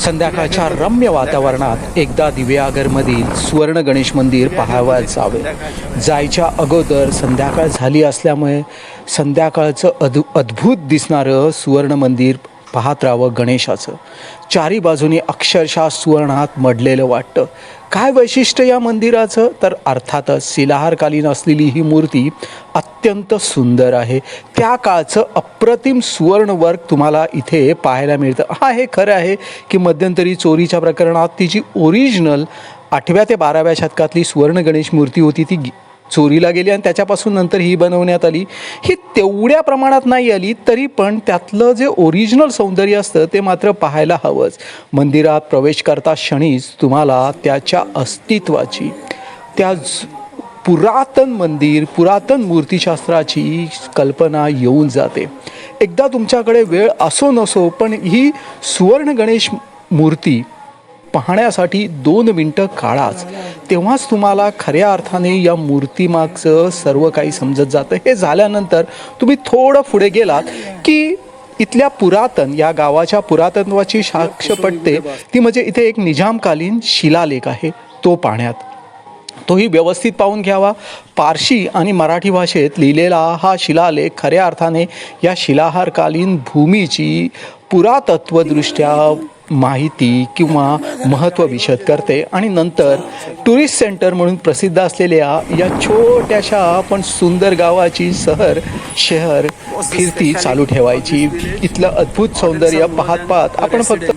संध्याकाळच्या रम्य वातावरणात एकदा दिवेआगरमधील सुवर्ण गणेश मंदिर पाहावयास जावे. जायच्या अगोदर संध्याकाळ झाली असल्यामुळे संध्याकाळचं अद्भुत दिसणारं सुवर्ण मंदिर पाहत राहावं. गणेशाचं चारी बाजूनी अक्षरशः सुवर्णात मढलेलं वाटतं. काय वैशिष्ट्य या मंदिराचं, तर अर्थातच शिलाहारकालीन असलेली ही मूर्ती अत्यंत सुंदर आहे. त्या काळचं अप्रतिम सुवर्णवर्क तुम्हाला इथे पाहायला मिळतं. हे खरं आहे की मध्यंतरी चोरीच्या प्रकरणात ती जी ओरिजिनल 8व्या ते 12व्या शतकातली सुवर्ण गणेश मूर्ती होती ती चोरीला गेली आणि त्याच्यापासून नंतर ही बनवण्यात आली. ही तेवढ्या प्रमाणात नाही आली, तरी पण त्यातलं जे ओरिजिनल सौंदर्य असतं ते मात्र पाहायला हवंच. मंदिरात प्रवेश करता क्षणीच तुम्हाला त्याच्या अस्तित्वाची, त्या पुरातन मूर्तिशास्त्राची कल्पना येऊन जाते. एकदा तुमच्याकडे वेळ असो नसो, पण ही सुवर्ण गणेश मूर्ती पाहण्यासाठी 2 मिनटं काढाच, तेव्हाच तुम्हाला खऱ्या अर्थाने या मूर्तीमागचं सर्व काही समजत जातं. हे झाल्यानंतर तुम्ही थोडं पुढे गेलात की इथल्या या गावाच्या पुरातत्वाची साक्ष पडते. ती म्हणजे इथे एक निजामकालीन शिलालेख आहे, तो पाहण्यात. तोही व्यवस्थित पाहून घ्यावा. पारशी आणि मराठी भाषेत लिहिलेला हा शिलालेख खऱ्या अर्थाने या शिलाहारकालीन भूमीची पुरातत्वदृष्ट्या माहिती किंवा महत्त्व विशद करते. आणि नंतर टुरिस्ट सेंटर म्हणून प्रसिद्ध असलेल्या या छोट्याशा पण सुंदर गावाची शहर फिरती चालू ठेवायची. इथलं अद्भुत सौंदर्य पाहत आपण फक्त